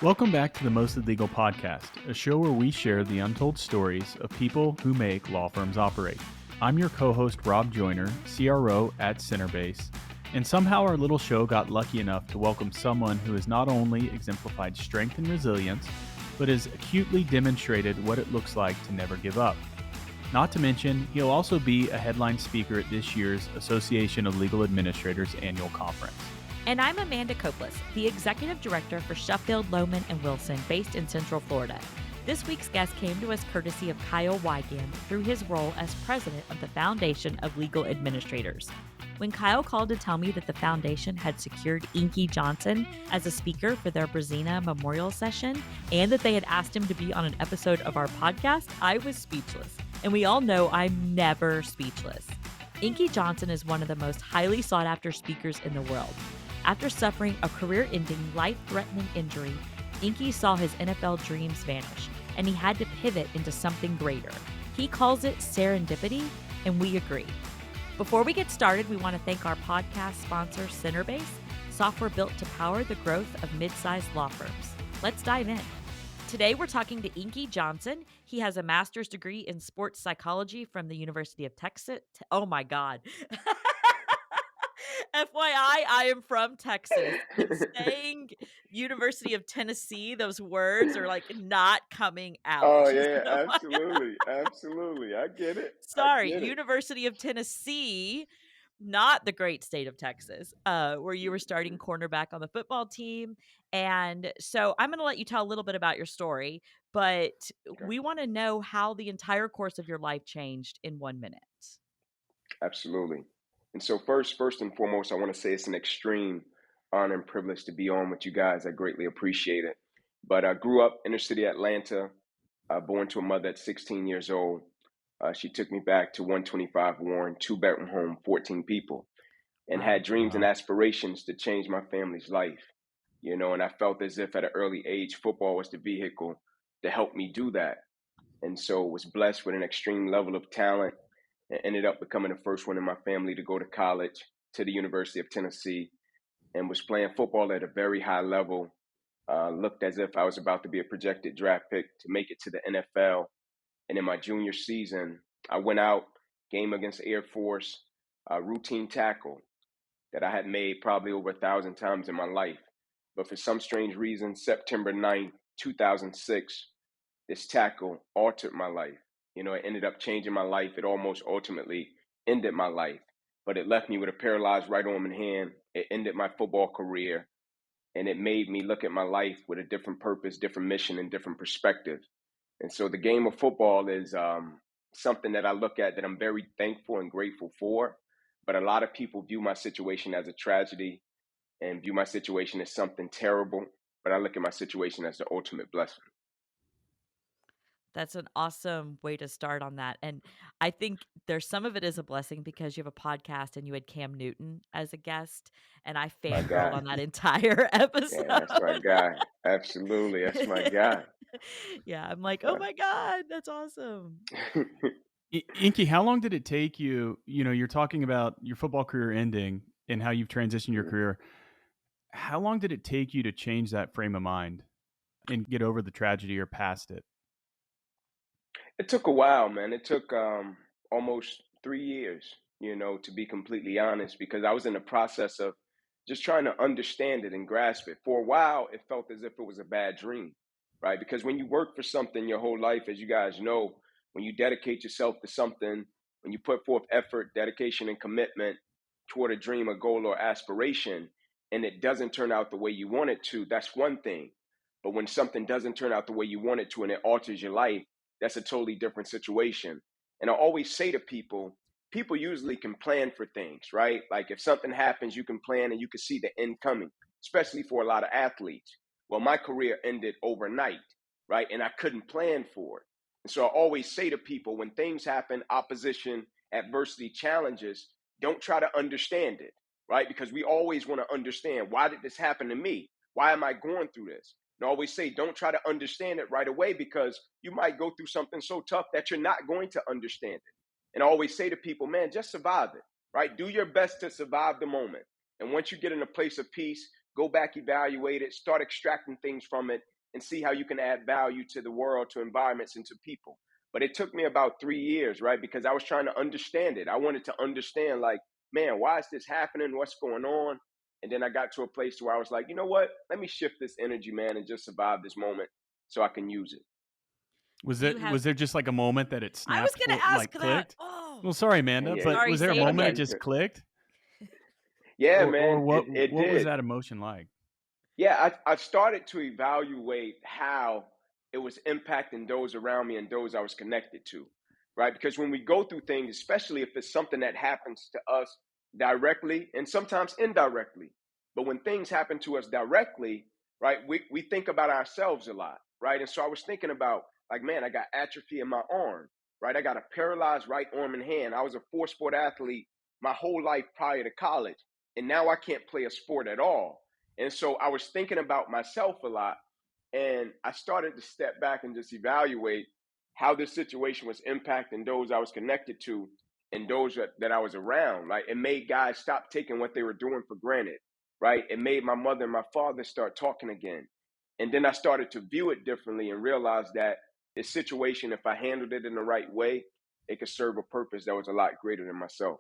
Welcome back to the Mostly Legal Podcast, a show where we share the untold stories of people who make law firms operate. I'm your co-host, Rob Joyner, CRO at Centerbase, and somehow our little show got lucky enough to welcome someone who has not only exemplified strength and resilience, but has acutely demonstrated what it looks like to never give up. Not to mention, he'll also be a headline speaker at this year's Association of Legal Administrators annual conference. And I'm Amanda Copeless, the Executive Director for Sheffield, Lohman & Wilson, based in Central Florida. This week's guest came to us courtesy of Kyle Wygand through his role as president of the Foundation of Legal Administrators. When Kyle called to tell me that the foundation had secured Inky Johnson as a speaker for their Brazina Memorial Session and that they had asked him to be on an episode of our podcast, I was speechless. And we all know I'm never speechless. Inky Johnson is one of the most highly sought-after speakers in the world. After suffering a career-ending, life-threatening injury, Inky saw his NFL dreams vanish, and he had to pivot into something greater. He calls it serendipity, and we agree. Before we get started, we want to thank our podcast sponsor, Centerbase, software built to power the growth of mid-sized law firms. Let's dive in. Today, we're talking to Inky Johnson. He has a master's degree in sports psychology from the University of Texas. Oh my God. FYI, I am from Texas. And saying University of Tennessee, those words are like not coming out. Oh yeah, absolutely. Absolutely. I get it. Sorry, University of Tennessee, not the great state of Texas, where you were starting cornerback on the football team. And so I'm going to let you tell a little bit about your story, but we want to know how the entire course of your life changed in 1 minute. Absolutely. And so first and foremost, I want to say it's an extreme honor and privilege to be on with you guys. I greatly appreciate it. But I grew up inner city Atlanta, born to a mother at 16 years old. She took me back to 125 Warren, 2-bedroom home, 14 people, and had dreams and aspirations to change my family's life. And I felt as if at an early age, football was the vehicle to help me do that. And so was blessed with an extreme level of talent and ended up becoming the first one in my family to go to college, to the University of Tennessee, and was playing football at a very high level. Looked as if I was about to be a projected draft pick to make it to the NFL. And in my junior season, I went out, game against Air Force, routine tackle that I had made probably over 1,000 times in my life. But for some strange reason, September 9th, 2006, this tackle altered my life. It ended up changing my life. It almost ultimately ended my life, but it left me with a paralyzed right arm and hand. It ended my football career, and it made me look at my life with a different purpose, different mission, and different perspective. And so the game of football is something that I look at that I'm very thankful and grateful for. But a lot of people view my situation as a tragedy and view my situation as something terrible. But I look at my situation as the ultimate blessing. That's an awesome way to start on that. And I think there's some of it is a blessing because you have a podcast and you had Cam Newton as a guest. And I fangirled on that entire episode. Yeah, that's my guy. Absolutely. That's my guy. Yeah, I'm like, oh my God, that's awesome. Inky, how long did it take you? You're talking about your football career ending and how you've transitioned your career. How long did it take you to change that frame of mind and get over the tragedy or past it? It took a while, man. It took almost 3 years, to be completely honest, because I was in the process of just trying to understand it and grasp it. For a while, it felt as if it was a bad dream, right? Because when you work for something your whole life, as you guys know, when you dedicate yourself to something, when you put forth effort, dedication, and commitment toward a dream, a goal, or aspiration, and it doesn't turn out the way you want it to, that's one thing. But when something doesn't turn out the way you want it to and it alters your life, that's a totally different situation. And I always say to people usually can plan for things, right? Like if something happens, you can plan and you can see the end coming, especially for a lot of athletes. Well, my career ended overnight, right? And I couldn't plan for it. And so I always say to people, when things happen, opposition, adversity, challenges, don't try to understand it, right? Because we always want to understand, why did this happen to me? Why am I going through this? And I always say, don't try to understand it right away, because you might go through something so tough that you're not going to understand it. And I always say to people, man, just survive it, right? Do your best to survive the moment. And once you get in a place of peace, go back, evaluate it, start extracting things from it, and see how you can add value to the world, to environments, and to people. But it took me about 3 years, right? Because I was trying to understand it. I wanted to understand, like, man, why is this happening? What's going on? And then I got to a place where I was like, you know what? Let me shift this energy, man, and just survive this moment so I can use it. Was there just like a moment that it I was snapped, going to ask like that. clicked? Oh, Well, sorry, Amanda, Yeah, but sorry, was there a say it moment it again. just clicked? yeah, Or man, what it what was did. that emotion like? Yeah, I started to evaluate how it was impacting those around me and those I was connected to, right? Because when we go through things, especially if it's something that happens to us directly and sometimes indirectly, but when things happen to us directly, right, we think about ourselves a lot, right? And so I was thinking about, like, man, I got atrophy in my arm, right? I got a paralyzed right arm and hand. I was a four-sport athlete my whole life prior to college, and now I can't play a sport at all. And so I was thinking about myself a lot, and I started to step back and just evaluate how this situation was impacting those I was connected to and those that I was around. Right? It made guys stop taking what they were doing for granted. Right? It made my mother and my father start talking again. And then I started to view it differently and realize that this situation, if I handled it in the right way, it could serve a purpose that was a lot greater than myself.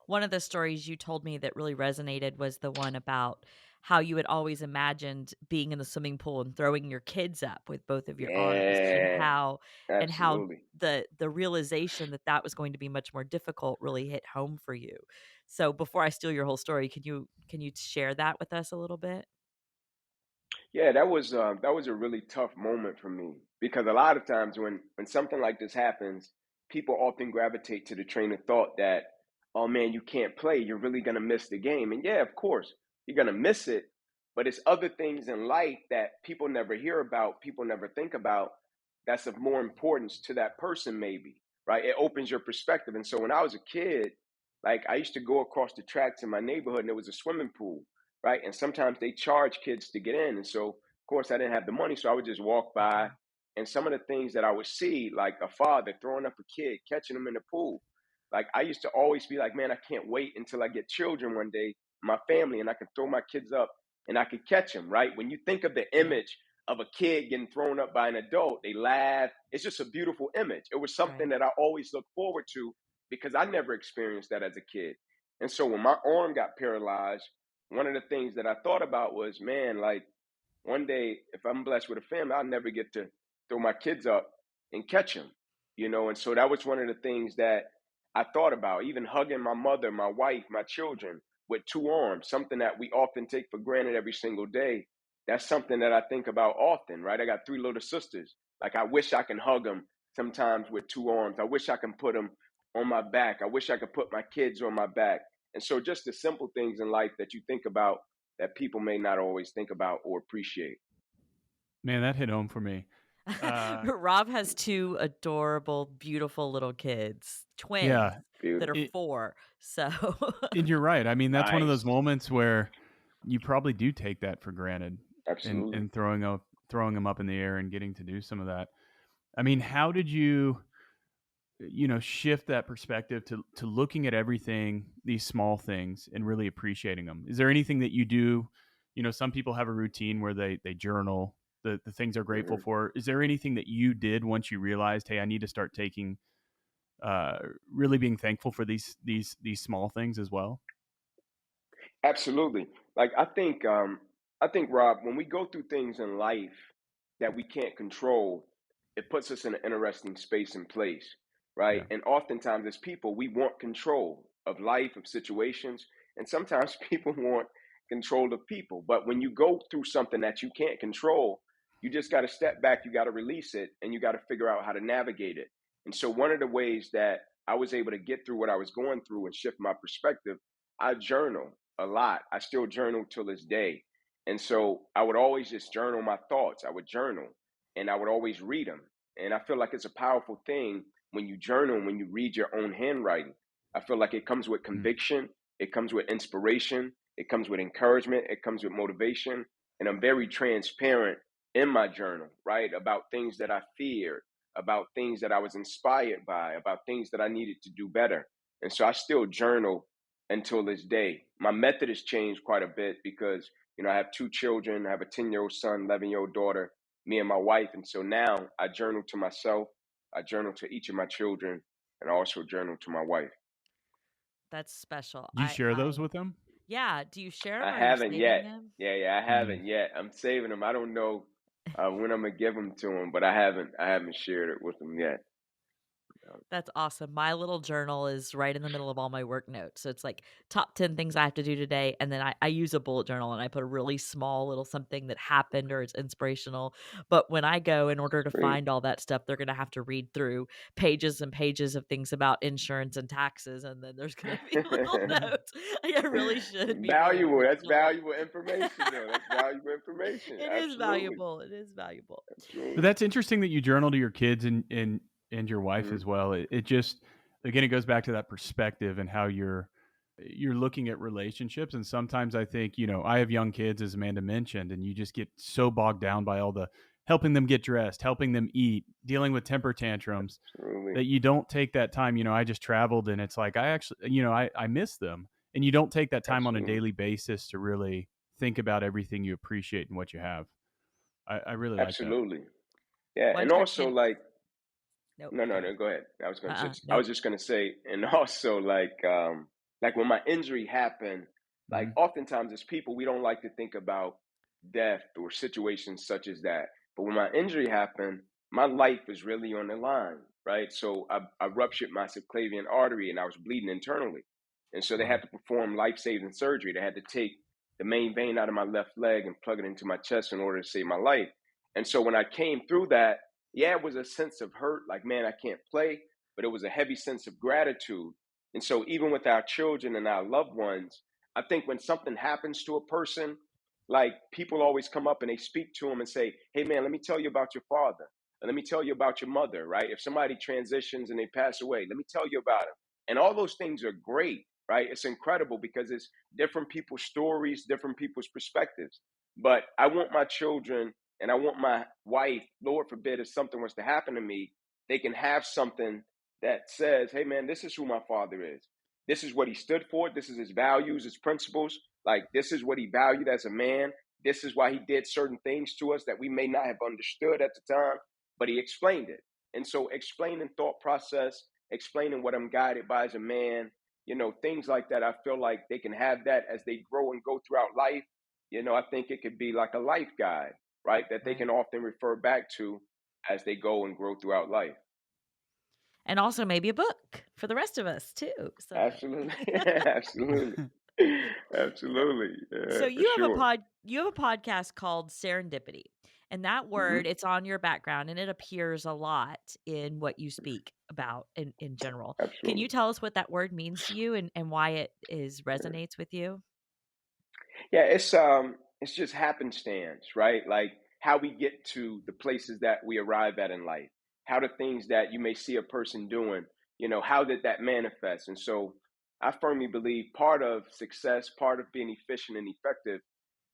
One of the stories you told me that really resonated was the one about how you had always imagined being in the swimming pool and throwing your kids up with both of your arms, and Yeah, how absolutely. the realization that that was going to be much more difficult really hit home for you. So before I steal your whole story, can you share that with us a little bit? Yeah, that was a really tough moment for me because a lot of times when something like this happens, people often gravitate to the train of thought that, oh man, you can't play, you're really gonna miss the game. And yeah, of course, you're gonna miss it, but it's other things in life that people never hear about, people never think about, that's of more importance to that person, maybe, right? It opens your perspective. And so when I was a kid, like I used to go across the tracks in my neighborhood and there was a swimming pool, right? And sometimes they charge kids to get in. And so, of course, I didn't have the money. So I would just walk by. And some of the things that I would see, like a father throwing up a kid, catching them in the pool, like I used to always be like, man, I can't wait until I get children one day, my family, and I can throw my kids up and I could catch them, right? When you think of the Yeah, image of a kid getting thrown up by an adult, they laugh. It's just a beautiful image. It was something right. that I always look forward to because I never experienced that as a kid. And so when my arm got paralyzed, one of the things that I thought about was, man, like one day, if I'm blessed with a family, I'll never get to throw my kids up and catch them, you know? And so that was one of the things that I thought about, even hugging my mother, my wife, my children with two arms, something that we often take for granted every single day. That's something that I think about often, right? I got three little sisters. Like, I wish I can hug them sometimes with two arms. I wish I can put them on my back. I wish I could put my kids on my back. And so, just the simple things in life that you think about that people may not always think about or appreciate. Man, that hit home for me. Rob has two adorable, beautiful little kids, twins Yeah, that are Beautiful. it, 4. So and you're right. I mean, that's one of those Nice. moments where you probably do take that for granted, and Absolutely. throwing them up in the air and getting to do some of that. I mean, how did you shift that perspective to looking at everything, these small things, and really appreciating them? Is there anything that you do? Some people have a routine where they journal the things they're grateful Hmm. for. Is there anything that you did once you realized, hey, I need to start taking really being thankful for these small things as well? Absolutely. Like I think Rob, when we go through things in life that we can't control, it puts us in an interesting space and place, right? Yeah. And oftentimes as people, we want control of life, of situations, and sometimes people want control of people. But when you go through something that you can't control, you just got to step back, you got to release it, and you got to figure out how to navigate it. And so one of the ways that I was able to get through what I was going through and shift my perspective, I journal a lot. I still journal till this day. And so I would always just journal my thoughts. I would journal and I would always read them. And I feel like it's a powerful thing when you journal, when you read your own handwriting. I feel like it comes with Mm. conviction, it comes with inspiration, it comes with encouragement, it comes with motivation. And I'm very transparent in my journal, right? About things that I feared, about things that I was inspired by, about things that I needed to do better. And so I still journal until this day. my method has changed quite a bit because, I have two children. I have a 10-year-old son, 11-year-old daughter, me and my wife. And so now I journal to myself, I journal to each of my children, and I also journal to my wife. That's special. Do you share those with them? Yeah. Do you share them I or are you haven't saving yet. them? Yeah, yeah, I Mm. haven't yet. I'm saving them. I don't know when I'm gonna give them to them, but I haven't shared it with them yet. That's awesome. My little journal is right in the middle of all my work notes. So it's like top 10 things I have to do today. And then I use a bullet journal and I put a really small little something that happened or it's inspirational. But when I go, in order to Sweet. find all that stuff, they're going to have to read through pages and pages of things about insurance and taxes. And then there's going to be little notes. Like, I really should be doing Valuable. it. That's valuable information, though. That's valuable information. It is Absolutely. valuable. It is valuable. But Absolutely. that's interesting that you journal to your kids and your wife Hmm. as well. It just again it goes back to that perspective and how you're looking at relationships. And sometimes I think, I have young kids, as Amanda mentioned, and you just get so bogged down by all the helping them get dressed, helping them eat, dealing with temper tantrums Absolutely. that you don't take that time. I just traveled and it's like I actually, I miss them. And you don't take that time on a Absolutely. daily basis to really think about everything you appreciate and what you have. I really like that. Absolutely. Yeah. And Once your also, kids, like, nope, no, no, go ahead. no, go ahead. I was Nope. just gonna say, and also like when my injury happened, like Mhm. oftentimes as people, we don't like to think about death or situations such as that. But when my injury happened, my life was really on the line, right? So I ruptured my subclavian artery and I was bleeding internally. And so they Wow. had to perform life-saving surgery. They had to take the main vein out of my left leg and plug it into my chest in order to save my life. And so when I came through that, yeah, it was a sense of hurt, like, man, I can't play, but it was a heavy sense of gratitude. And so, even with our children and our loved ones, I think when something happens to a person, like people always come up and they speak to them and say, hey, man, let me tell you about your father. And let me tell you about your mother, right? If somebody transitions and they pass away, let me tell you about them. And all those things are great, right? It's incredible because it's different people's stories, different people's perspectives. But I want my children and I want my wife, Lord forbid, if something was to happen to me, they can have something that says, hey, man, this is who my father is. This is what he stood for. This is his values, his principles. Like, this is what he valued as a man. This is why he did certain things to us that we may not have understood at the time, but he explained it. And so, explaining thought process, explaining what I'm guided by as a man, things like that, I feel like they can have that as they grow and go throughout life. I think it could be like a life guide, right? That they can Right. often refer back to as they go and grow throughout life. And also maybe a book for the rest of us too someday. Absolutely. Absolutely. Absolutely. So Yeah, for sure. you have a podcast called Serendipity. And that Hmm. word, it's on your background and it appears a lot in what you speak about in general. Can you Absolutely. tell us what that word means to you and why it is Yeah. resonates with you? Yeah, it's just happenstance, right? Like how we get to the places that we arrive at in life, how the things that you may see a person doing, how did that manifest? And so I firmly believe part of success, part of being efficient and effective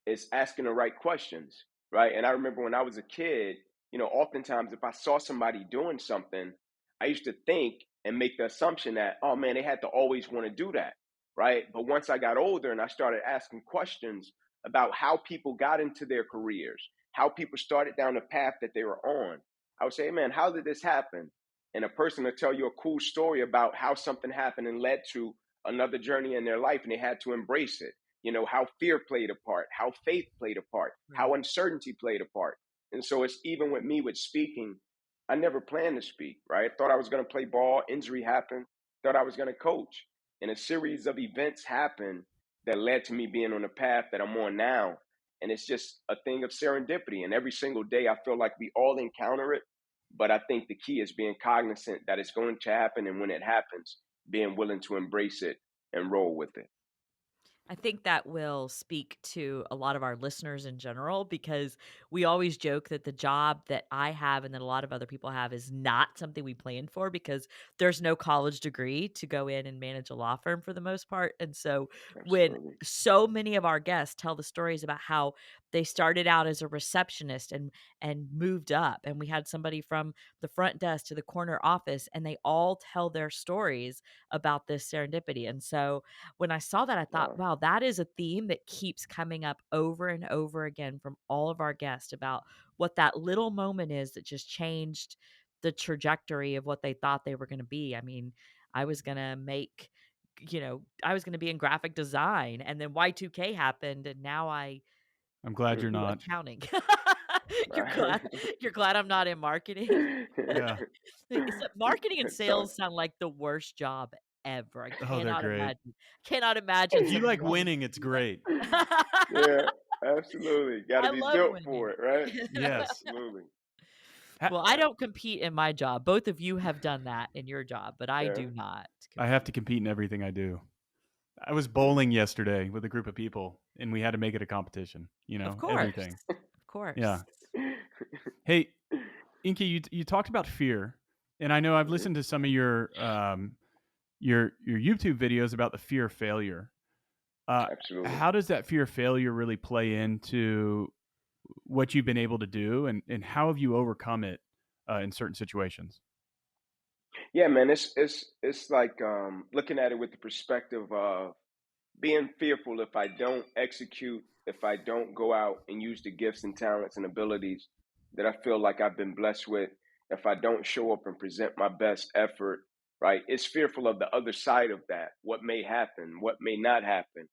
is asking the right questions, right? And I remember when I was a kid, oftentimes if I saw somebody doing something, I used to think and make the assumption that, oh man, they had to always want to do that, right? But once I got older and I started asking questions about how people got into their careers, how people started down the path that they were on, I would say, hey, man, how did this happen? And a person will tell you a cool story about how something happened and led to another journey in their life and they had to embrace it. How fear played a part, how faith played a part, how Right. uncertainty played a part. And so it's even with me with speaking, I never planned to speak, right? Thought I was going to play ball, injury happened, thought I was going to coach. And a series of events happened that led to me being on the path that I'm on now. And it's just a thing of serendipity. And every single day, I feel like we all encounter it. But I think the key is being cognizant that it's going to happen. And when it happens, being willing to embrace it and roll with it. I think that will speak to a lot of our listeners in general because we always joke that the job that I have and that a lot of other people have is not something we planned for because there's no college degree to go in and manage a law firm for the most part. And so when Absolutely. so many of our guests tell the stories about how they started out as a receptionist and moved up and we had somebody from the front desk to the corner office and they all tell their stories about this serendipity. And so when I saw that, I thought, Wow. wow, how that is a theme that keeps coming up over and over again from all of our guests about what that little moment is that just changed the trajectory of what they thought they were going to be. I mean, I was going to make, I was going to be in graphic design, and then Y2K happened, and now I I'm glad you're Mhm. do not. accounting. You're Right. glad you're glad I'm not in marketing. Yeah. Marketing and That's tough. sales sound like the worst job ever. I Oh, they're great. cannot imagine If you somebody like having winning, to it's do that. great. Yeah, absolutely. Got to I be love built for winning. it, right? Yes. Absolutely. Well, I don't compete in my job. Both of you have done that in your job, but I Yeah. do not I have to compete. compete in everything I do. I was Mm. bowling yesterday with a group of people, and we had to make it a competition. Of course. Everything. Of Yeah. course. Hey, Inky, you talked about fear, and I know I've Mhm. listened to some of your YouTube videos about the fear of failure. Uh, Absolutely. how does that fear of failure really play into what you've been able to do, and how have you overcome it in certain situations? Yeah, man. It's like looking at it with the perspective of being fearful if I don't execute, if I don't go out and use the gifts and talents and abilities that I feel like I've been blessed with, if I don't show up and present my best effort, right? It's fearful of the other side of that, what may happen, what may not happen,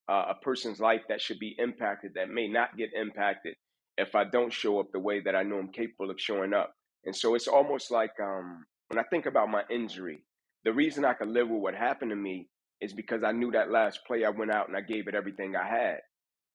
a person's life that should be impacted that may not get impacted if I don't show up the way that I know I'm capable of showing up. And so it's almost like when I think about my injury, the reason I could live with what happened to me is because I knew that last play I went out and I gave it everything I had.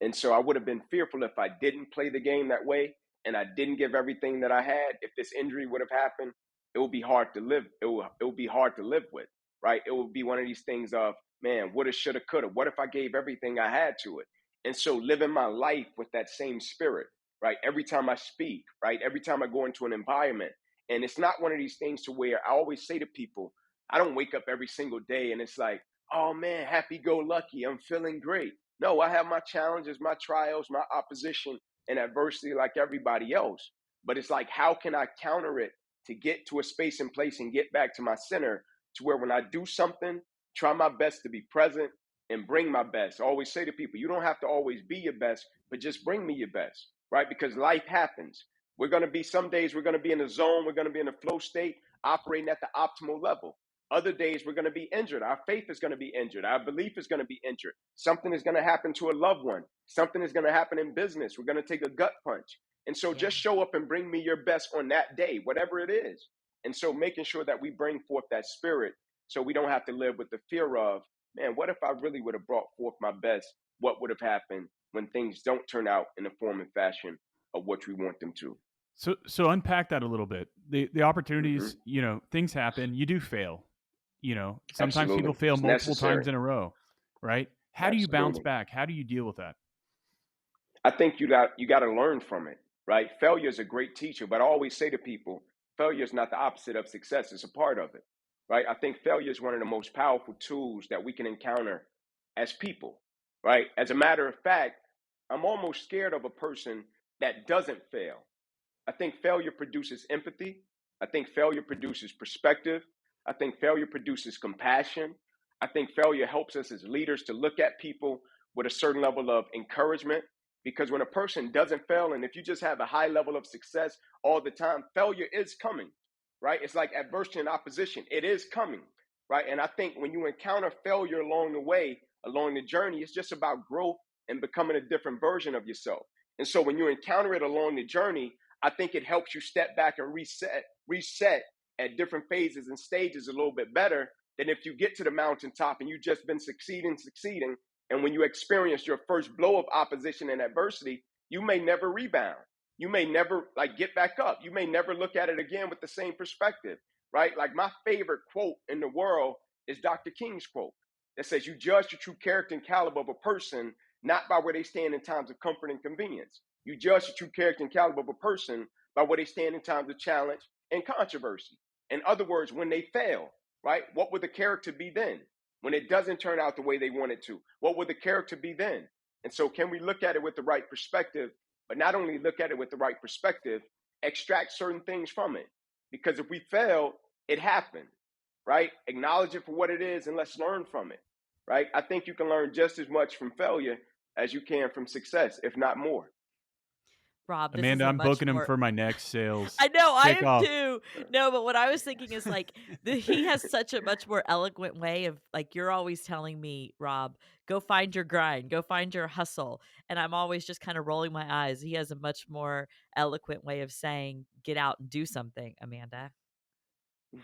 And so I would have been fearful if I didn't play the game that way and I didn't give everything that I had. If this injury would have happened, it would be hard to live. It would be hard to live with, right? It would be one of these things of, man, woulda, shoulda, coulda. What if I gave everything I had to it? And so living my life with that same spirit, right? Every time I speak, right? Every time I go into an environment. And it's not one of these things to where I always say to people, I don't wake up every single day and it's like, oh man, happy go lucky. I'm feeling great. No, I have my challenges, my trials, my opposition, and adversity like everybody else. But it's like, how can I counter it to get to a space and place and get back to my center to where when I do something, try my best to be present and bring my best. I always say to people, you don't have to always be your best, but just bring me your best, right? Because life happens. We're going to be some days we're going to be in a zone, we're going to be in a flow state, operating at the optimal level. Other days we're going to be injured. Our faith is going to be injured. Our belief is going to be injured. Something is going to happen to a loved one. Something is going to happen in business. We're going to take a gut punch. And so Yeah. just show up and bring me your best on that day, whatever it is. And so making sure that we bring forth that spirit so we don't have to live with the fear of, man, what if I really would have brought forth my best? What would have happened when things don't turn out in the form and fashion of what we want them to? So unpack that a little bit. The Hmm. opportunities, things happen. You do fail. Sometimes people Absolutely. fail It's multiple times necessary. in a row, right? How do you bounce Absolutely. back? How do you deal with that? I think you got to learn from it, right? Failure is a great teacher, but I always say to people, failure is not the opposite of success; it's a part of it, right? I think failure is one of the most powerful tools that we can encounter as people, right? As a matter of fact, I'm almost scared of a person that doesn't fail. I think failure produces empathy. I think failure produces perspective. I think failure produces compassion. I think failure helps us as leaders to look at people with a certain level of encouragement. Because when a person doesn't fail, and if you just have a high level of success all the time, failure is coming, right? It's like adversity and opposition, it is coming, right? And I think when you encounter failure along the way, along the journey, it's just about growth and becoming a different version of yourself. And so when you encounter it along the journey, I think it helps you step back and reset at different phases and stages a little bit better than if you get to the mountaintop and you've just been succeeding. And when you experience your first blow of opposition and adversity, you may never rebound. You may never like get back up. You may never look at it again with the same perspective, right? Like my favorite quote in the world is Dr. King's quote that says, "You judge the true character and caliber of a person not by where they stand in times of comfort and convenience. You judge the true character and caliber of a person by where they stand in times of challenge and controversy." In other words, when they fail, right? What would the character be then? When it doesn't turn out the way they want it to, what would the character be then? And so, can we look at it with the right perspective? But not only look at it with the right perspective, extract certain things from it. Because if we fail, it happened, right? Acknowledge it for what it is and let's learn from it, right? I think you can learn just as much from failure as you can from success, if not more. Rob, this is Amanda, a I'm much booking him more. for my next sales I know, I am kickoff. too. No, but what I was thinking is like he has such a much more eloquent way of like you're always telling me, Rob, go find your grind, go find your hustle. And I'm always just kind of rolling my eyes. He has a much more eloquent way of saying, get out and do something, Amanda.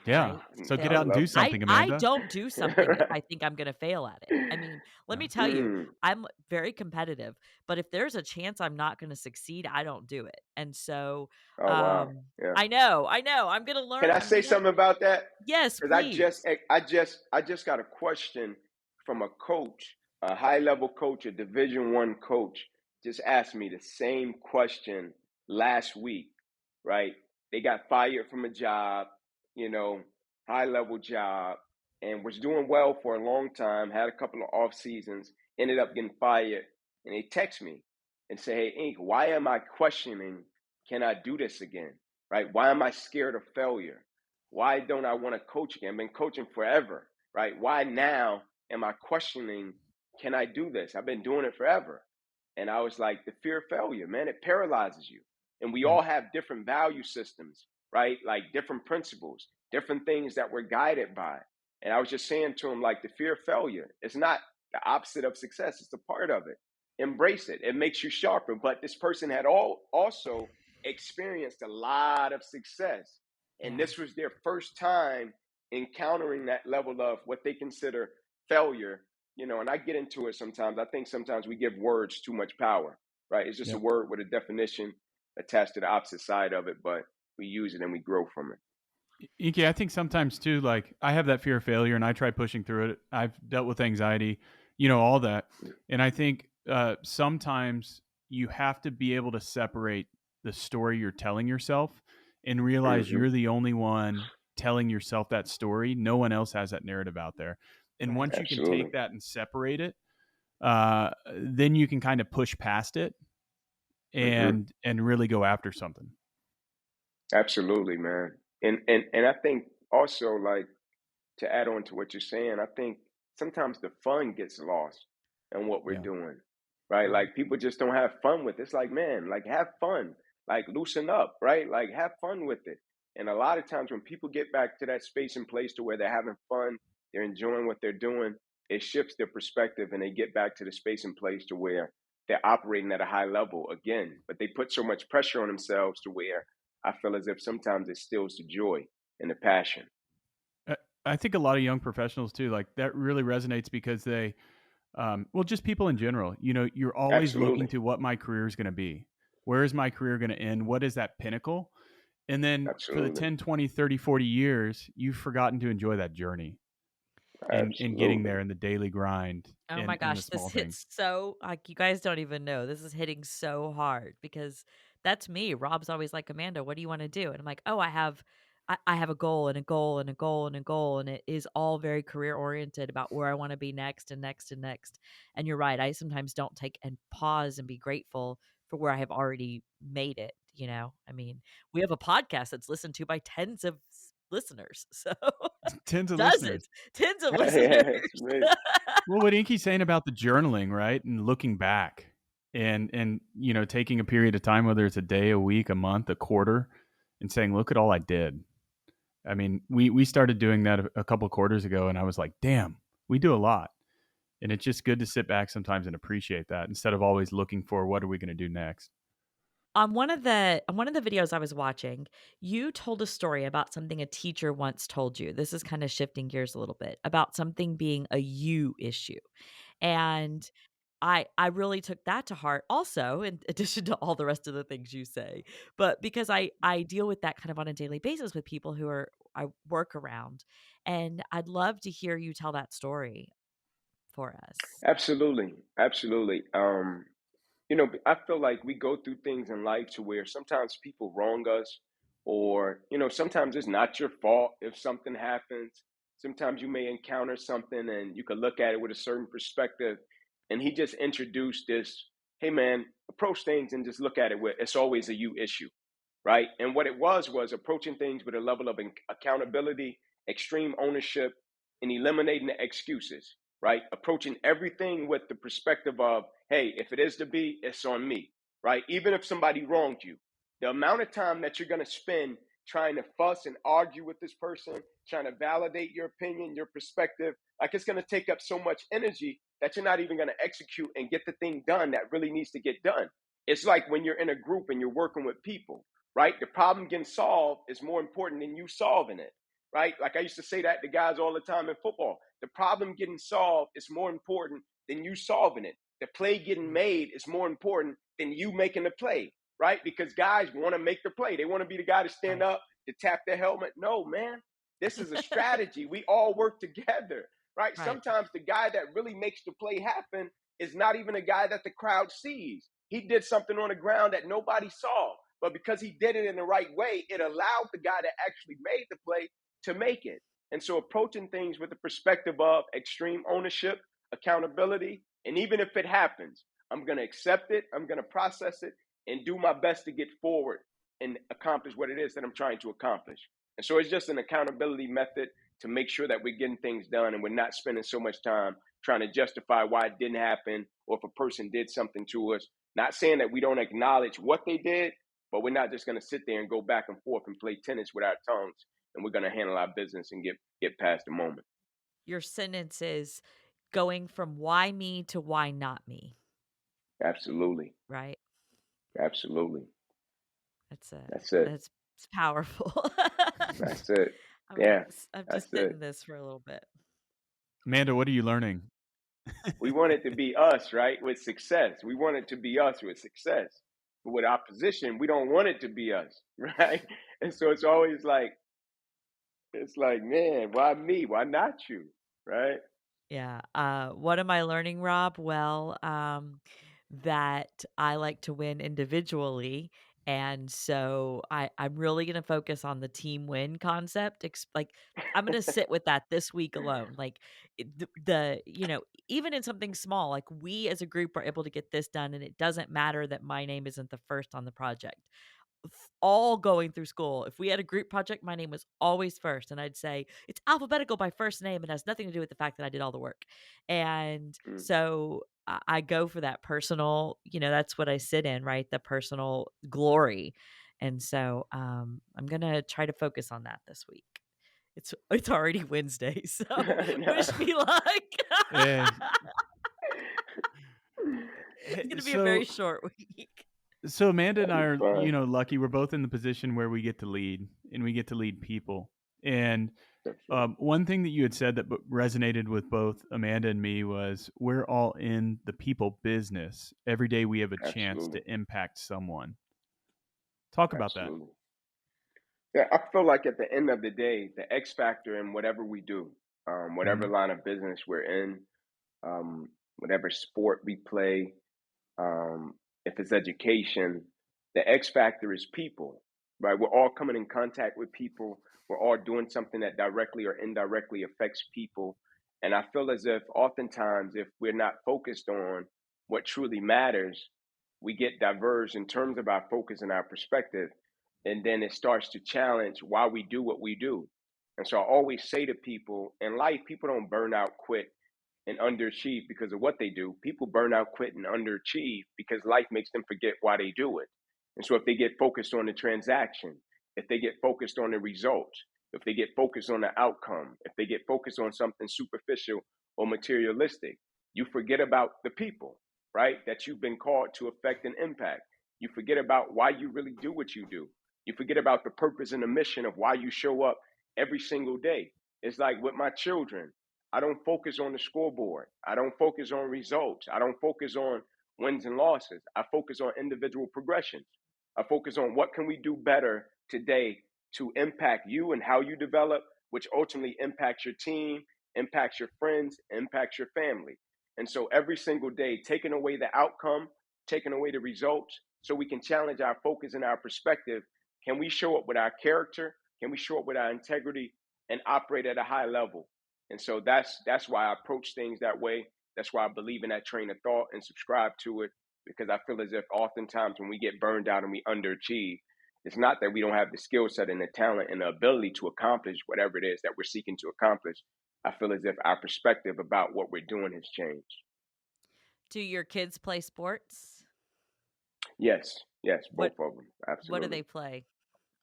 Yeah. Right? So get I out and Failure. do love I something, I Amanda. don't do something if I think I'm gonna fail at it. I mean, let Yeah. me tell you, Mm. I'm very competitive, but if there's a chance I'm not gonna succeed, I don't do it. And so, Oh wow. Yeah. I know, I'm gonna Can I learn. say something about that? Yes, Because please. I just got a question from a coach, a high level coach, a Division 1 coach, just asked me the same question last week. Right? They got fired from a job, you know, high level job, and was doing well for a long time. Had a couple of off seasons, ended up getting fired, and they text me and say, "Hey, Ink, why am I questioning? Can I do this again? Right? Why am I scared of failure? Why don't I want to coach again? I've been coaching forever, right? Why now am I questioning, can I do this? I've been doing it forever." And I was like, the fear of failure, man, it paralyzes you. And we Yeah. all have different value systems, right? Like different principles, different things that we're guided by. And I was just saying to him, like, the fear of failure, it's not the opposite of success, it's a part of it. Embrace it. It makes you sharper. But this person had also experienced a lot of success, and Yeah. this was their first time encountering that level of what they consider failure. And I get into it sometimes. I think sometimes we give words too much power, right? It's just a Yep. word with a definition attached to the opposite side of it, but we use it and we grow from it. Inky, I think sometimes too, like I have that fear of failure and I try pushing through it. I've dealt with anxiety, all that. And I think sometimes you have to be able to separate the story you're telling yourself and realize Mm-hmm. you're the only one telling yourself that story. No one else has that narrative out there. And Right. once you can Absolutely. take that and separate it, then you can kind of push past it Mm-hmm. and really go after something. Absolutely, man. And I think also, like, to add on to what you're saying, I think sometimes the fun gets lost in what we're Yeah. doing, right? Right. Like people just don't have fun with it. It's like, man, like have fun, like loosen up, right? Like have fun with it. And a lot of times when people get back to that space and place to where they're having fun, they're enjoying what they're doing, it shifts their perspective and they get back to the space and place to where they're operating at a high level again. But they put so much pressure on themselves to where I feel as if sometimes it steals the joy and the passion. I think a lot of young professionals too, like that really resonates because they, well, just people in general, you're always looking Absolutely. to what my career is going to be. Where is my career going to end? What is that pinnacle? And then for the Absolutely. 10, 20, 30, 40 years, you've forgotten to enjoy that journey and getting Absolutely. there in the daily grind Oh my and the gosh, this small things. hits so like you guys don't even know. This is hitting so hard because that's me. Rob's always like, Amanda, what do you want to do? And I'm like, oh, I have a goal and a goal and a goal and a goal. And it is all very career oriented about where I want to be next and next and next. And you're right. I sometimes don't take and pause and be grateful for where I have already made it. I mean, we have a podcast that's listened to by tens of listeners. So Tens of listeners. dozens, tens of listeners. Yeah, it's amazing. Well, what Inky's saying about the journaling, right? And looking back and taking a period of time, whether it's a day, a week, a month, a quarter, and saying, look at all I did. I mean, we started doing that a couple of quarters ago, and I was like, damn, we do a lot. And it's just good to sit back sometimes and appreciate that instead of always looking for what are we going to do next. On one of the videos I was watching, you told a story about something a teacher once told you. This is kind of shifting gears a little bit about something being a you issue. And I really took that to heart also in addition to all the rest of the things you say. But because I deal with that kind of on a daily basis with people who are I work around, and I'd love to hear you tell that story for us. Absolutely. Absolutely. I feel like we go through things in life to where sometimes people wrong us, or, sometimes it's not your fault if something happens. Sometimes you may encounter something and you can look at it with a certain perspective. And he just introduced this, hey man, approach things and just look at it with it's always a you issue, right? And what it was approaching things with a level of accountability, extreme ownership, and eliminating the excuses. right? Approaching everything with the perspective of, hey, if it is to be, it's on me, right? Even if somebody wronged you, the amount of time that you're going to spend trying to fuss and argue with this person, trying to validate your opinion, your perspective, like it's going to take up so much energy that you're not even going to execute and get the thing done that really needs to get done. It's like when you're in a group and you're working with people, right? The problem getting solved is more important than you solving it, right? Like I used to say that to guys all the time in football. The problem getting solved is more important than you solving it. The play getting made is more important than you making the play, right? Because guys want to make the play. They want to be the guy to stand Right. up, to tap their helmet. No, man, this is a strategy. We all work together, right? Right. Sometimes the guy that really makes the play happen is not even a guy that the crowd sees. He did something on the ground that nobody saw. But because he did it in the right way, it allowed the guy that actually made the play to make it. And so approaching things with the perspective of extreme ownership, accountability, and even if it happens, I'm going to accept it, I'm going to process it, and do my best to get forward and accomplish what it is that I'm trying to accomplish. And so it's just an accountability method to make sure that we're getting things done and we're not spending so much time trying to justify why it didn't happen or if a person did something to us. Not saying that we don't acknowledge what they did, but we're not just going to sit there and go back and forth and play tennis with our tongues, and we're going to handle our business and get past the moment. Your sentence is going from why me to why not me, Absolutely. right? Absolutely. That's That's it. it's powerful. That's it. I'm Yeah, I'm that's just it. sitting this for a little bit. Amanda, what are you learning? We want it to be us, right? With success. We want it to be us with success. But with opposition, we don't want it to be us, right? And so it's always like, man, why me? Why not you? Right? Yeah. What am I learning, Rob? Well, that I like to win individually. And so I'm really going to focus on the team win concept. Like, I'm going to sit with that this week alone. Like, even in something small, like we as a group are able to get this done. And it doesn't matter that my name isn't the first on the project. All going through school, if we had a group project, my name was always first, and I'd say it's alphabetical by first name. It has nothing to do with the fact that I did all the work. And Mm. so I go for that personal, that's what I sit in, right? The personal glory. And so I'm gonna try to focus on that this week. It's already Wednesday, so wish me luck. Eh, It's gonna be a so very short week. so Amanda and That'd I be are, fun. lucky. We're both in the position where we get to lead and we get to lead people. And Definitely. one thing that you had said that resonated with both Amanda and me was we're all in the people business. Every day we have a chance Absolutely. to impact someone. Talk about that. Absolutely. Yeah, I feel like at the end of the day, the X factor in whatever we do, whatever Mhm. line of business we're in, um, whatever sport we play, um, if it's education, the X factor is people, right? We're all coming in contact with people. We're all doing something that directly or indirectly affects people. And I feel as if oftentimes, if we're not focused on what truly matters, we get diverged in terms of our focus and our perspective. And then it starts to challenge why we do what we do. And so I always say to people in life, people don't burn out, quit, and underachieve because of what they do. People burn out, quit, and underachieve because life makes them forget why they do it. And so if they get focused on the transaction, if they get focused on the results, if they get focused on the outcome, if they get focused on something superficial or materialistic, you forget about the people, right? That you've been called to affect and impact. You forget about why you really do what you do. You forget about the purpose and the mission of why you show up every single day. It's like with my children, I don't focus on the scoreboard. I don't focus on results. I don't focus on wins and losses. I focus on individual progressions. I focus on what can we do better today to impact you and how you develop, which ultimately impacts your team, impacts your friends, impacts your family. And so every single day, taking away the outcome, taking away the results, so we can challenge our focus and our perspective. Can we show up with our character? Can we show up with our integrity and operate at a high level? And so that's why I approach things that way. That's why I believe in that train of thought and subscribe to it, because I feel as if oftentimes when we get burned out and we underachieve, it's not that we don't have the skill set and the talent and the ability to accomplish whatever it is that we're seeking to accomplish, I feel as if our perspective about what we're doing has changed. Do your kids play sports? Yes, yes, What both of them, what do absolutely. they play?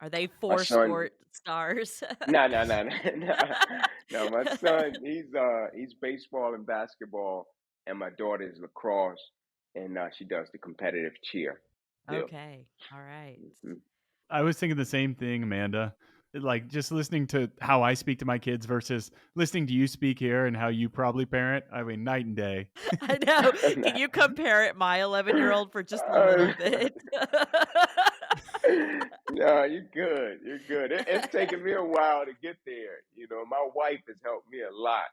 Are they My 4 son, sport stars? no, no, no, no, no. My son, he's baseball and basketball, and my daughter is lacrosse, and she does the competitive cheer deal. Okay. All right. Mhm. I was thinking the same thing, Amanda. Like just listening to how I speak to my kids versus listening to you speak here and how you probably parent. I mean, night and day. I know. Can you compare it my 11-year-old for just a little bit? No, you're good. You're good. It's taken me a while to get there. You know, my wife has helped me a lot,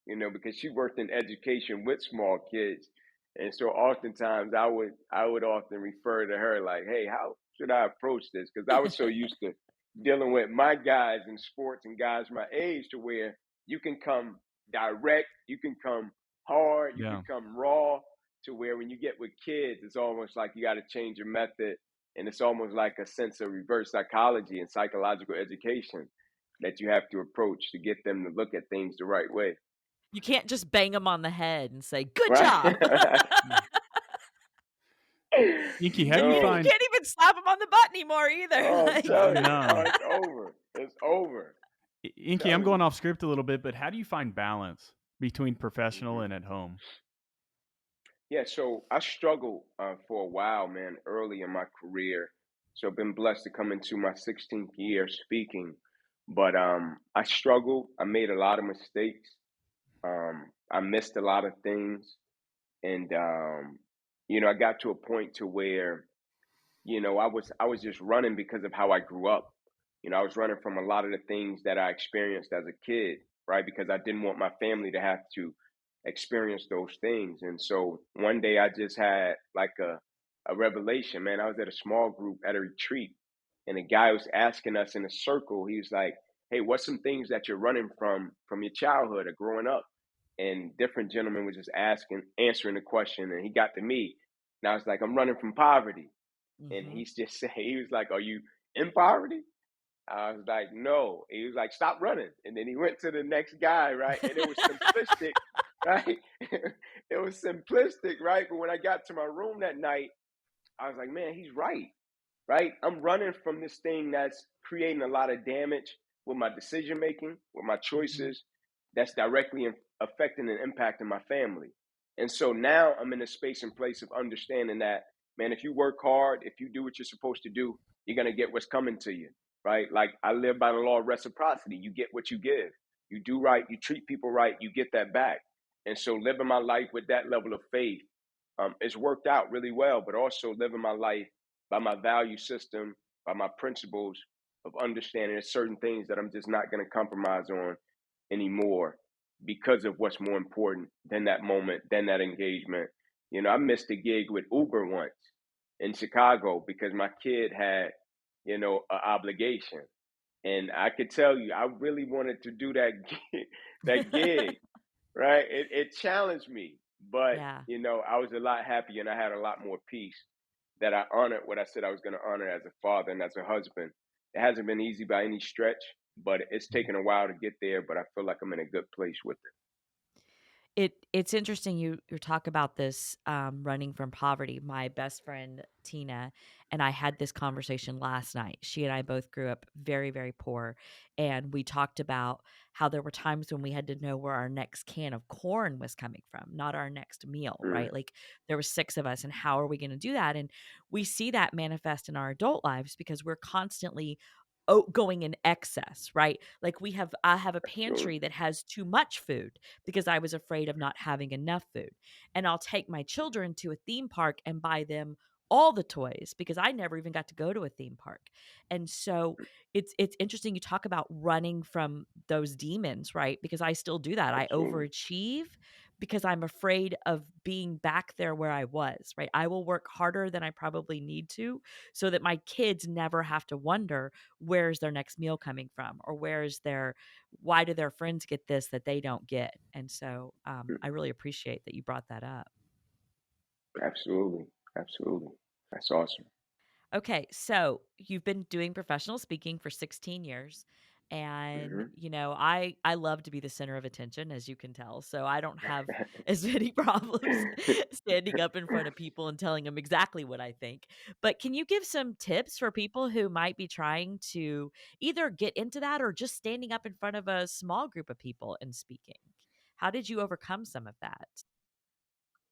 because she worked in education with small kids. And so oftentimes I would often refer to her like, hey, how should I approach this? Because I was so used to dealing with my guys in sports and guys my age to where you can come direct, you can come hard, you can Yeah. come raw, to where when you get with kids, it's almost like you got to change your method, and it's almost like a sense of reverse psychology and psychological education that you have to approach to get them to look at things the right way. You can't just bang them on the head and say, "Good Right? job." Inky, how do And you you No. find can't even slap them on the butt anymore either, Oh, I'm like telling you. Oh, no. it's over. It's over. Inky, I'm Telling going you. off script a little bit, but how do you find balance between professional Hmm. and at home? Yeah, so I struggled for a while, man, early in my career. So I've been blessed to come into my 16th year speaking, but I struggled. I made a lot of mistakes. I missed a lot of things, and I got to a point to where I was just running because of how I grew up. I was running from a lot of the things that I experienced as a kid, right? Because I didn't want my family to have to experience those things. And so one day I just had like a revelation, man. I was at a small group at a retreat, and a guy was asking us in a circle. He was like, "Hey, what's some things that you're running from your childhood or growing up?" And different gentlemen was just answering the question, and he got to me, and I was like, "I'm running from poverty." And Mhm. he's just saying, he was like, "Are you in poverty?" I was like, "No." He was like, "Stop running." And then he went to the next guy, right? And it was simplistic, right? It was simplistic, right? But when I got to my room that night, I was like, "Man, he's right, right? I'm running from this thing that's creating a lot of damage with my decision making, with my Mhm. choices, that's directly affecting and impacting my family." And so now I'm in a space and place of understanding that, man, if you work hard, if you do what you're supposed to do, you're going to get what's coming to you, right? Like I live by the law of reciprocity. You get what you give. You do right, you treat people right, you get that back. And so living my life with that level of faith, it's worked out really well, but also living my life by my value system, by my principles of understanding there's certain things that I'm just not going to compromise on anymore because of what's more important than that moment, than that engagement. I missed a gig with Uber once in Chicago because my kid had, an obligation. And I could tell you, I really wanted to do that that gig, right? It challenged me, but Yeah. I was a lot happier and I had a lot more peace that I honored what I said I was going to honor as a father and as a husband. It hasn't been easy by any stretch, but it's taken a while to get there. But I feel like I'm in a good place with it. It's interesting you talk about this, running from poverty. My best friend, Tina, and I had this conversation last night. She and I both grew up very, very poor, and we talked about how there were times when we had to know where our next can of corn was coming from, not our next meal, Mm, right? Like, there were 6 of us, and how are we gonna do that? And we see that manifest in our adult lives because we're constantly going in excess, right? Like, I have a absolutely. pantry that has too much food because I was afraid of not having enough food. And I'll take my children to a theme park and buy them all the toys because I never even got to go to a theme park. And so it's interesting you talk about running from those demons, right? Because I still do that. I Absolutely. overachieve because I'm afraid of being back there where I was, right? I will work harder than I probably need to so that my kids never have to wonder where's their next meal coming from or where's their why do their friends get this that they don't get? And so, Mm, I really appreciate that you brought that up. absolutely. Absolutely. That's awesome. Okay, so you've been doing professional speaking for 16 years. And, Hmm. I love to be the center of attention, as you can tell. So I don't have as many problems standing up in front of people and telling them exactly what I think. But can you give some tips for people who might be trying to either get into that or just standing up in front of a small group of people and speaking? How did you overcome some of that?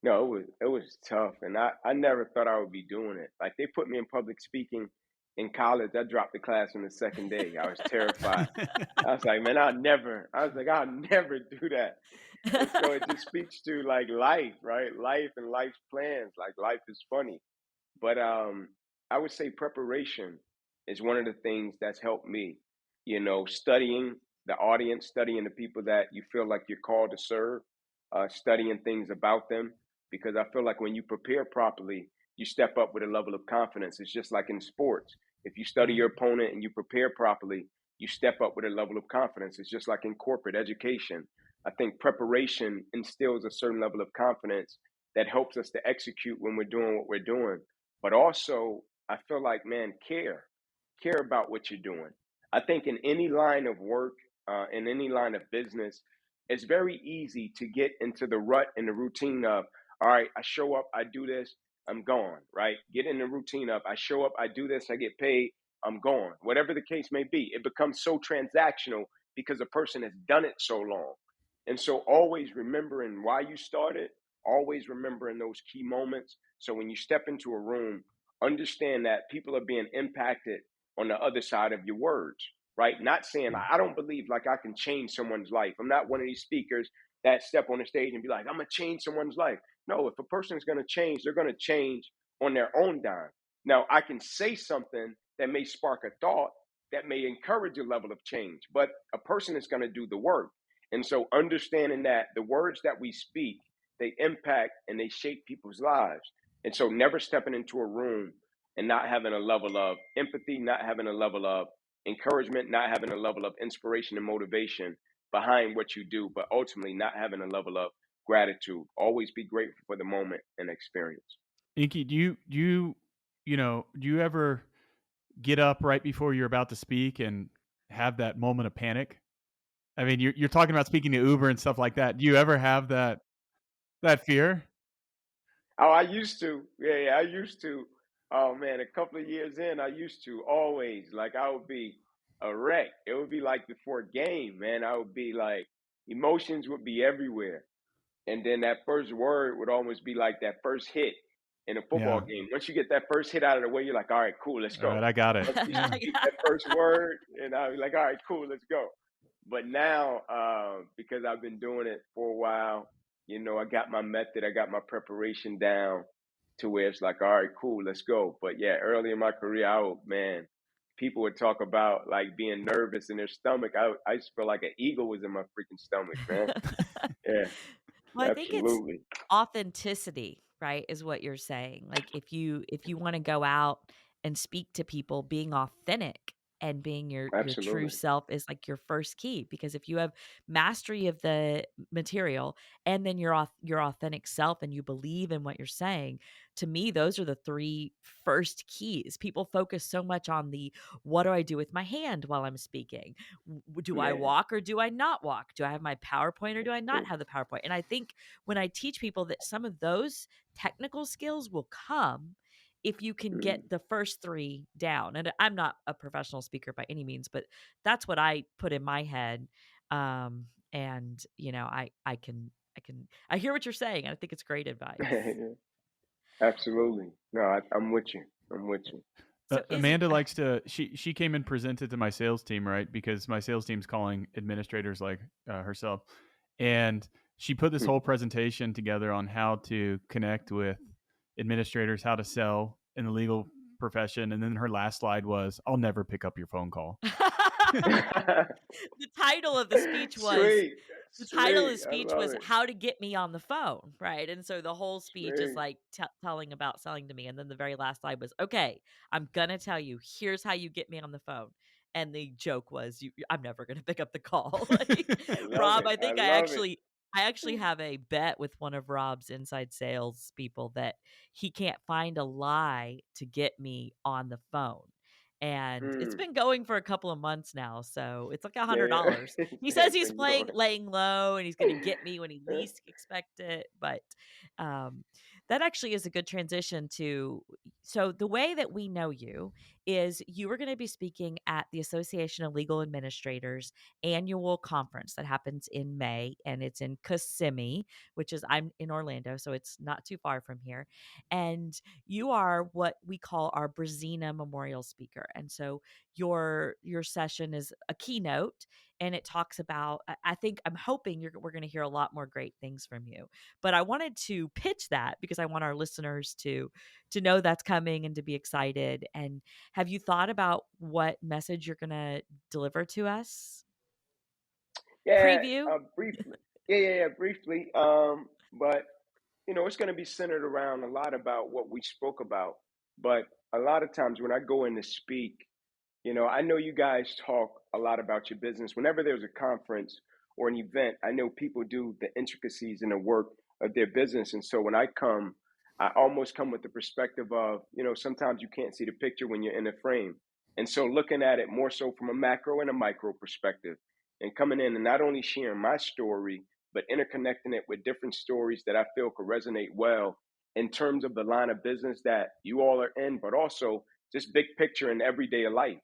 No, it was tough, and I never thought I would be doing it. Like they put me in public speaking in college. I dropped the class on the second day. I was terrified. I was like, man, I'll never do that. And so it just speaks to like life, right? Life and life's plans. Like life is funny. But I would say preparation is one of the things that's helped me. Studying the audience, studying the people that you feel like you're called to serve, studying things about them. Because I feel like when you prepare properly, you step up with a level of confidence. It's just like in sports. If you study Mhm. your opponent and you prepare properly, you step up with a level of confidence. It's just like in corporate education. I think preparation instills a certain level of confidence that helps us to execute when we're doing what we're doing. But also, I feel like, man, care about what you're doing. I think in any line of work, in any line of business, it's very easy to get into the rut and the routine of, all right, I show up, I do this, I'm gone, right? Get in the routine of, I show up, I do this, I get paid, I'm gone. Whatever the case may be, it becomes so transactional because a person has done it so long. And so, always remembering why you started, always remembering those key moments. So, when you step into a room, understand that people are being impacted on the other side of your words, right? Not saying, Yeah. I don't believe like I can change someone's life. I'm not one of these speakers that step on the stage and be like, I'm going to change someone's life. No, if a person is going to change, they're going to change on their own dime. Now, I can say something that may spark a thought that may encourage a level of change, but a person is going to do the work. And so, understanding that the words that we speak, they impact and they shape people's lives. And so, never stepping into a room and not having a level of empathy, not having a level of encouragement, not having a level of inspiration and motivation behind what you do, but ultimately not having a level of gratitude. Always be grateful for the moment and experience. Inky, do you ever get up right before you're about to speak and have that moment of panic? I mean, you're talking about speaking to Uber and stuff like that. Do you ever have that fear? Oh, I used to. Yeah, yeah, I used to. Oh man, a couple of years in, I used to always like I would be a wreck. It would be like before a game, man. I would be like emotions would be everywhere. And then that first word would almost be like that first hit in a football Yeah. game. Once you get that first hit out of the way, you're like, all right, cool, let's All go. right, I got it. Once you Yeah. speak that first word, and I'll be like, all right, cool, let's go. But now, because I've been doing it for a while, I got my method, I got my preparation down to where it's like, all right, cool, let's go. But yeah, early in my career, man, people would talk about like being nervous in their stomach. I just feel like an eagle was in my freaking stomach, man. Yeah, Well, I think it's absolutely. authenticity, right, is what you're saying. Like if you wanna go out and speak to people, being authentic and being your true Absolutely. self is like your first key because if you have mastery of the material and then your authentic self and you believe in what you're saying, to me, those are the 3 first keys. People focus so much on the, "What do I do with my hand while I'm speaking? Do I Man, walk or do I not walk? Do I have my PowerPoint or do I not true. have the PowerPoint?" And I think when I teach people that some of those technical skills will come if you can get Mm. the first 3 down. And I'm not a professional speaker by any means, but that's what I put in my head. And I hear what you're saying, and I think it's great advice. Absolutely. No, I'm with you. I'm with you. So is Amanda likes to. She came and presented to my sales team, right? Because my sales team's calling administrators like herself, and she put this whole presentation together on how to connect with administrators, how to sell in the legal profession, and then her last slide was, "I'll never pick up your phone call." the title of the speech was Sweet. The title of Sweet. the I speech love was it. "How to Get Me on the Phone," right? And so the whole speech is Sweet. like telling about selling to me, and then the very last slide was, "Okay, I'm gonna tell you. Here's how you get me on the phone." And the joke was, I'm never gonna pick up the call." Like, I love Rob, it. I I think love it. I actually have a bet with one of Rob's inside sales people that he can't find a lie to get me on the phone. and it's Mm. been going for a couple of months now, so it's like Yeah. $100. He Yeah, says he's been going. laying low, and he's going to get me when he least expect it, but um, that actually is a good transition to. So the way that we know you is you are going to be speaking at the Association of Legal Administrators annual conference that happens in May, and it's in Kissimmee, which is I'm in Orlando, so it's not too far from here. And you are what we call our Brazina Memorial Speaker. And so your session is a keynote, and it talks about I think I'm hoping we're going to hear a lot more great things from you. But I wanted to pitch that because I want our listeners to know that's coming and to be excited. And have you thought about what message you're going to deliver to us? Yeah, Preview? briefly. Yeah, briefly. But it's going to be centered around a lot about what we spoke about. But a lot of times when I go in to speak, I know you guys talk a lot about your business. Whenever there's a conference or an event, I know people do the intricacies and the work of their business. And so when I come, I almost come with the perspective of, sometimes you can't see the picture when you're in a frame. And so looking at it more so from a macro and a micro perspective and coming in and not only sharing my story, but interconnecting it with different stories that I feel could resonate well in terms of the line of business that you all are in, but also just big picture in everyday life.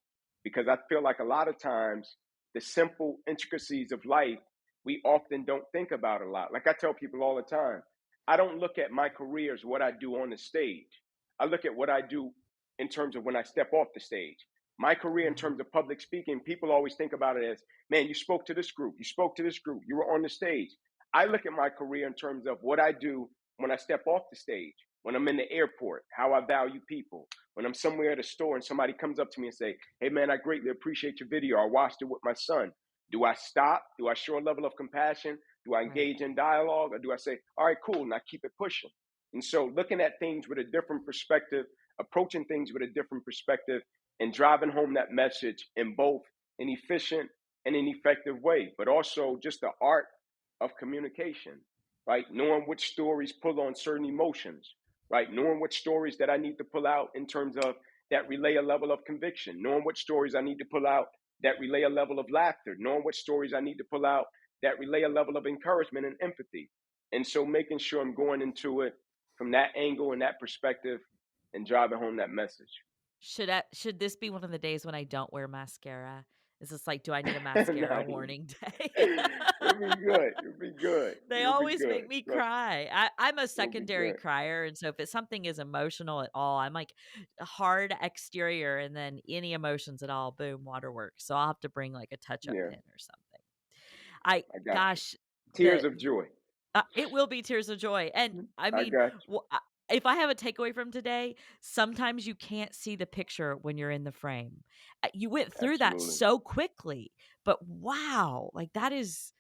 Because I feel like a lot of times the simple intricacies of life, we often don't think about a lot. Like I tell people all the time, I don't look at my career as what I do on the stage. I look at what I do in terms of when I step off the stage. My career in Mhm. terms of public speaking, people always think about it as, man, you spoke to this group, you spoke to this group, you were on the stage. I look at my career in terms of what I do when I step off the stage, when I'm in the airport, how I value people, when I'm somewhere at a store and somebody comes up to me and say, hey man, I greatly appreciate your video. I watched it with my son. Do I stop? Do I show a level of compassion? Do I Right. engage in dialogue? Or do I say, all right, cool, now keep it pushing? And so looking at things with a different perspective, approaching things with a different perspective, and driving home that message in both an efficient and an effective way, but also just the art of communication, right? Knowing which stories pull on certain emotions, right? Knowing what stories that I need to pull out in terms of that relay a level of conviction, knowing what stories I need to pull out that relay a level of laughter, knowing what stories I need to pull out that relay a level of encouragement and empathy. And so making sure I'm going into it from that angle and that perspective and driving home that message. Should this be one of the days when I don't wear mascara? Is this like, do I need a mascara Nice. warning day? You'll be good. You'll be good. They You'll be always good. make me Trust me. cry. I'm a You'll be secondary good. crier, and so if it's something is emotional at all, I'm like a hard exterior, and then any emotions at all, boom, waterworks. So I'll have to bring like a touch-up Yeah, pen or something. I I got you. gosh, Tears of joy. it will be tears of joy, and I I mean, got you. if I have a takeaway from today, sometimes you can't see the picture when you're in the frame. You went through that Absolutely. so quickly, but wow, like that's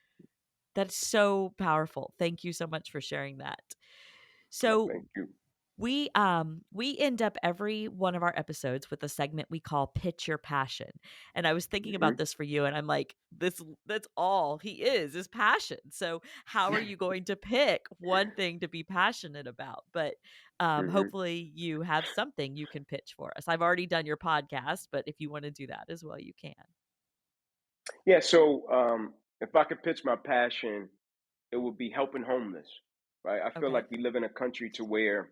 so powerful. Thank you so much for sharing that. Well, So thank you. we end up every one of our episodes with a segment we call Pitch Your Passion. And I was thinking about Hmm. this for you, and I'm like, that's all he is passion. So how are you going to pick one thing to be passionate about? But Hmm. hopefully you have something you can pitch for us. I've already done your podcast, but if you want to do that as well, you can. Yeah. So if I could pitch my passion, it would be helping homeless. Right. I feel Okay. like we live in a country to where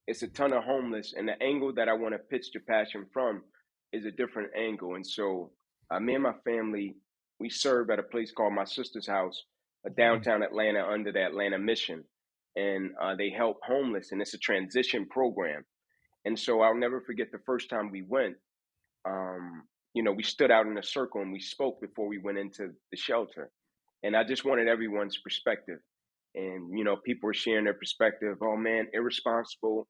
it's a ton of homeless, and the angle that I want to pitch the passion from is a different angle. And so, me and my family, we serve at a place called My Sister's House, Mhm. downtown Atlanta, under the Atlanta Mission, and they help homeless, and it's a transition program. And so, I'll never forget the first time we went. We stood out in a circle and we spoke before we went into the shelter, and I just wanted everyone's perspective. And people were sharing their perspective. Oh man, irresponsible,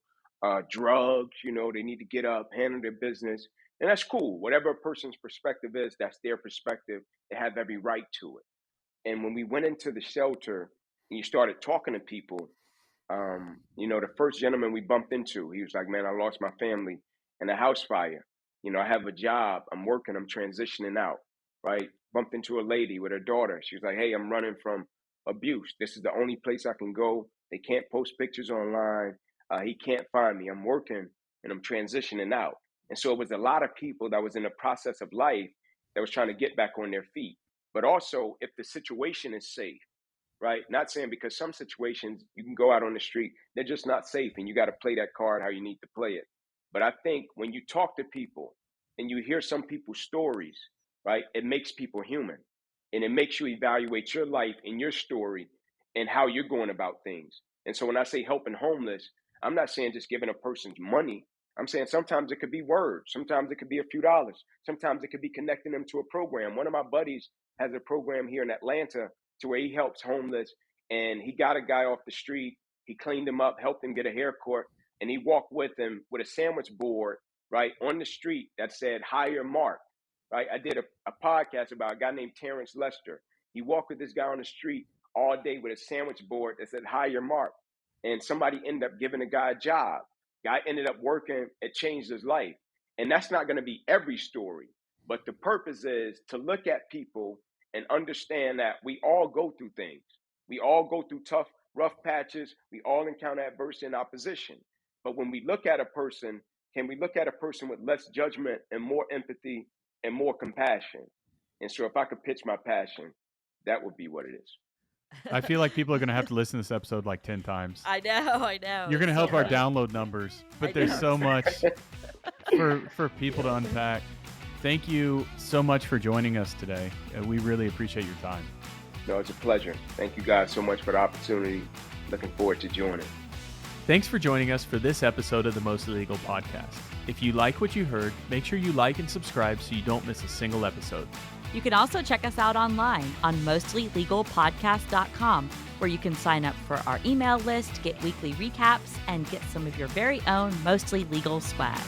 drugs. They need to get up, handle their business, and that's cool. Whatever a person's perspective is, that's their perspective. They have every right to it. And when we went into the shelter and you started talking to people, the first gentleman we bumped into, he was like, "Man, I lost my family in a house fire. I have a job. I'm working. I'm transitioning out." Right? Bumped into a lady with her daughter. She was like, "Hey, I'm running from abuse. This is the only place I can go. They can't post pictures online. He can't find me. I'm working and I'm transitioning out." And so it was a lot of people that was in the process of life that was trying to get back on their feet. But also, if the situation is safe, right? Not saying, because some situations you can go out on the street, they're just not safe, and you got to play that card how you need to play it. But I think when you talk to people and you hear some people's stories, right, it makes people human, and it makes you evaluate your life and your story and how you're going about things. And so when I say helping homeless, I'm not saying just giving a person money. I'm saying sometimes it could be words, sometimes it could be a few dollars, sometimes it could be connecting them to a program. One of my buddies has a program here in Atlanta to where he helps homeless, and he got a guy off the street. He cleaned him up, helped him get a haircut, and he walked with him with a sandwich board, right, on the street that said higher mark, right? I did a podcast about a guy named Terrence Lester. He walked with this guy on the street all day with a sandwich board that said higher mark, and somebody ended up giving the guy a job. Guy ended up working. It changed his life. And that's not going to be every story, but the purpose is to look at people and understand that we all go through things. We all go through tough, rough patches. We all encounter adversity and opposition. But when we look at a person, can we look at a person with less judgment and more empathy and more compassion? And so if I could pitch my passion, that would be what it is. I feel like people are going to have to listen to this episode like 10 times. I know. You're going to help our download numbers, but there's so much for people to unpack. Thank you so much for joining us today. We really appreciate your time. No, it's a pleasure. Thank you guys so much for the opportunity. Looking forward to joining. Thanks for joining us for this episode of the Mostly Legal Podcast. If you like what you heard, make sure you like and subscribe so you don't miss a single episode. You can also check us out online on mostlylegalpodcast.com, where you can sign up for our email list, get weekly recaps, and get some of your very own Mostly Legal swag.